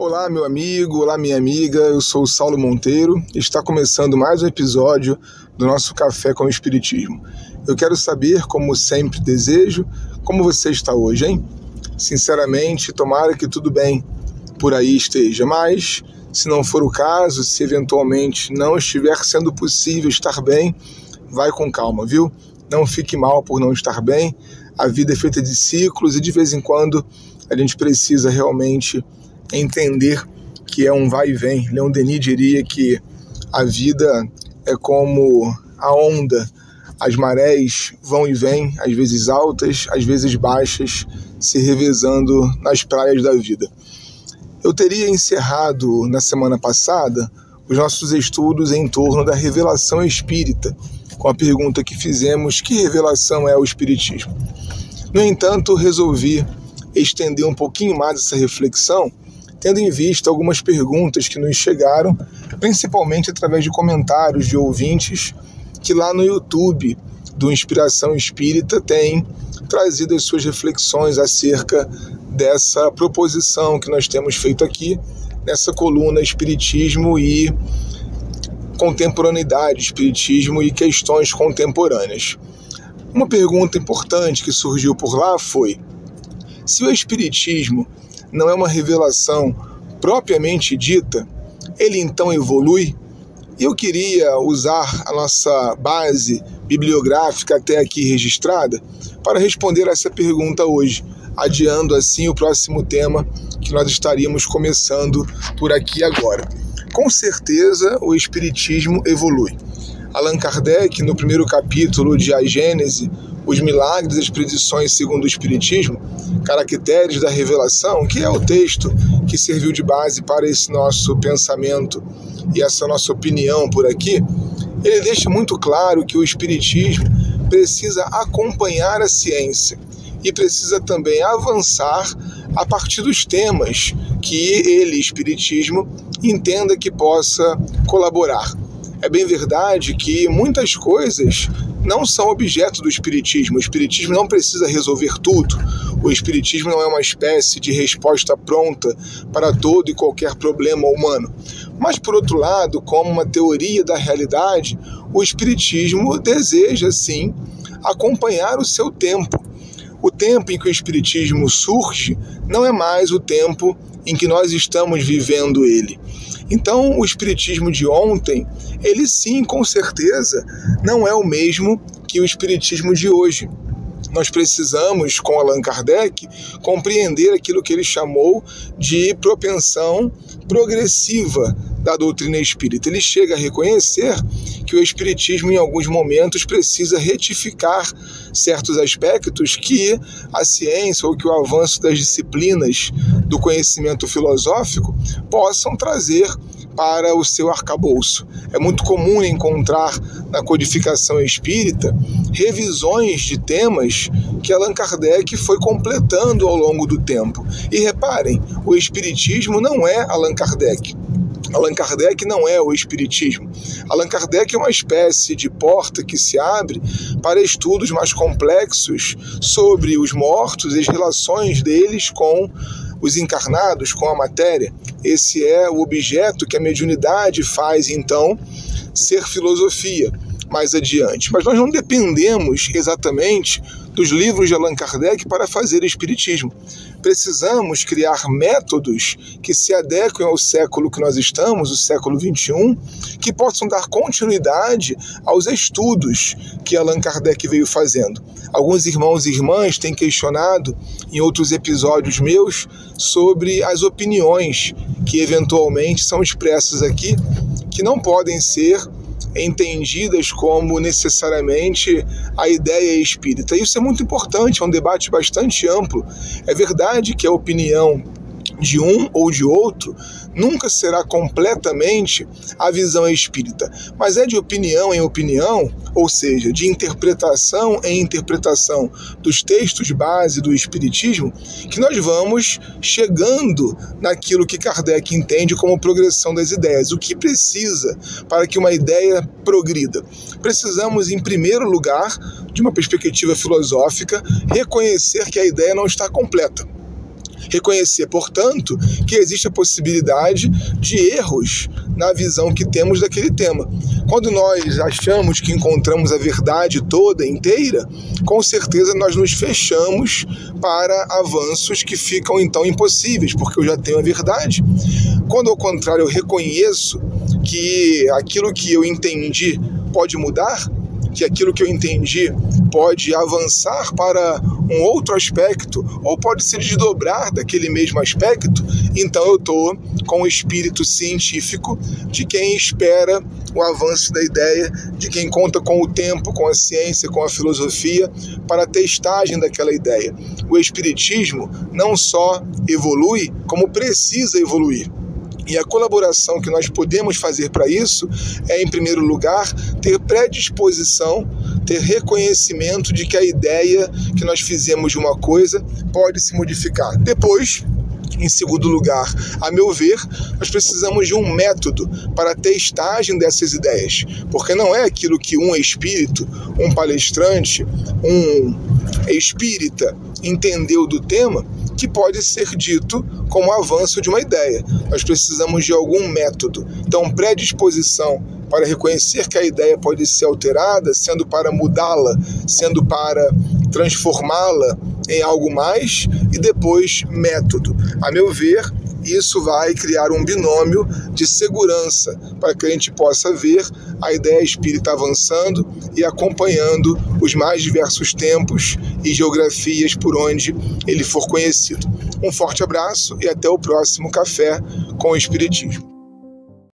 Olá, meu amigo, olá, minha amiga, eu sou o Saulo Monteiro e está começando mais um episódio do nosso Café com o Espiritismo. Eu quero saber, como sempre desejo, como você está hoje, hein? Sinceramente, tomara que tudo bem por aí esteja, mas se não for o caso, se eventualmente não estiver sendo possível estar bem, vai com calma, viu? Não fique mal por não estar bem, a vida é feita de ciclos e de vez em quando a gente precisa realmente entender que é um vai e vem. Leon Denis diria que a vida é como a onda, as marés vão e vêm, às vezes altas, às vezes baixas, se revezando nas praias da vida. Eu teria encerrado na semana passada os nossos estudos em torno da revelação espírita, com a pergunta que fizemos: que revelação é o Espiritismo? No entanto, resolvi estender um pouquinho mais essa reflexão, tendo em vista algumas perguntas que nos chegaram, principalmente através de comentários de ouvintes que lá no YouTube do Inspiração Espírita têm trazido as suas reflexões acerca dessa proposição que nós temos feito aqui, nessa coluna Espiritismo e Contemporaneidade, Espiritismo e Questões Contemporâneas. Uma pergunta importante que surgiu por lá foi: se o Espiritismo não é uma revelação propriamente dita, ele então evolui? Eu queria usar a nossa base bibliográfica até aqui registrada para responder essa pergunta hoje, adiando assim o próximo tema que nós estaríamos começando por aqui agora. Com certeza o Espiritismo evolui. Allan Kardec, no primeiro capítulo de A Gênese, Os Milagres e as Predições segundo o Espiritismo, Caracteres da Revelação, que é o texto que serviu de base para esse nosso pensamento e essa nossa opinião por aqui, ele deixa muito claro que o Espiritismo precisa acompanhar a ciência e precisa também avançar a partir dos temas que ele, Espiritismo, entenda que possa colaborar. É bem verdade que muitas coisas não são objeto do Espiritismo. O Espiritismo não precisa resolver tudo. O Espiritismo não é uma espécie de resposta pronta para todo e qualquer problema humano. Mas, por outro lado, como uma teoria da realidade, o Espiritismo deseja, sim, acompanhar o seu tempo. O tempo em que o Espiritismo surge não é mais o tempo em que nós estamos vivendo ele. Então, o Espiritismo de ontem, ele sim, com certeza, não é o mesmo que o Espiritismo de hoje. Nós precisamos, com Allan Kardec, compreender aquilo que ele chamou de propensão progressiva da doutrina espírita. Ele chega a reconhecer que o Espiritismo, em alguns momentos, precisa retificar certos aspectos que a ciência ou que o avanço das disciplinas do conhecimento filosófico possam trazer para o seu arcabouço. É muito comum encontrar na codificação espírita revisões de temas que Allan Kardec foi completando ao longo do tempo. E reparem, o Espiritismo não é Allan Kardec. Allan Kardec não é o Espiritismo. Allan Kardec é uma espécie de porta que se abre para estudos mais complexos sobre os mortos e as relações deles com os encarnados, com a matéria. Esse é o objeto que a mediunidade faz, então, ser filosofia mais adiante. Mas nós não dependemos exatamente dos livros de Allan Kardec para fazer espiritismo. Precisamos criar métodos que se adequem ao século que nós estamos, o século XXI, que possam dar continuidade aos estudos que Allan Kardec veio fazendo. Alguns irmãos e irmãs têm questionado em outros episódios meus sobre as opiniões que eventualmente são expressas aqui, que não podem ser entendidas como necessariamente a ideia espírita. Isso é muito importante, é um debate bastante amplo. É verdade que a opinião de um ou de outro nunca será completamente a visão espírita, mas é de opinião em opinião, ou seja, de interpretação em interpretação dos textos base do espiritismo, que nós vamos chegando naquilo que Kardec entende como progressão das ideias. O que precisa para que uma ideia progrida? Precisamos, em primeiro lugar, de uma perspectiva filosófica, reconhecer que a ideia não está completa. Reconhecer, portanto, que existe a possibilidade de erros na visão que temos daquele tema. Quando nós achamos que encontramos a verdade toda, inteira, com certeza nós nos fechamos para avanços que ficam então impossíveis, porque eu já tenho a verdade. Quando, ao contrário, eu reconheço que aquilo que eu entendi pode mudar, que aquilo que eu entendi pode avançar para um outro aspecto, ou pode se desdobrar daquele mesmo aspecto, então eu estou com o espírito científico de quem espera o avanço da ideia, de quem conta com o tempo, com a ciência, com a filosofia, para a testagem daquela ideia. O espiritismo não só evolui, como precisa evoluir. E a colaboração que nós podemos fazer para isso é, em primeiro lugar, ter predisposição, ter reconhecimento de que a ideia que nós fizemos de uma coisa pode se modificar. Depois, em segundo lugar, a meu ver, nós precisamos de um método para a testagem dessas ideias, porque não é aquilo que um espírito, um palestrante, um espírita entendeu do tema que pode ser dito como avanço de uma ideia. Nós precisamos de algum método. Então, predisposição para reconhecer que a ideia pode ser alterada, sendo para mudá-la, sendo para transformá-la em algo mais, e depois método. A meu ver, isso vai criar um binômio de segurança para que a gente possa ver a ideia espírita avançando e acompanhando os mais diversos tempos e geografias por onde ele for conhecido. Um forte abraço e até o próximo Café com o Espiritismo.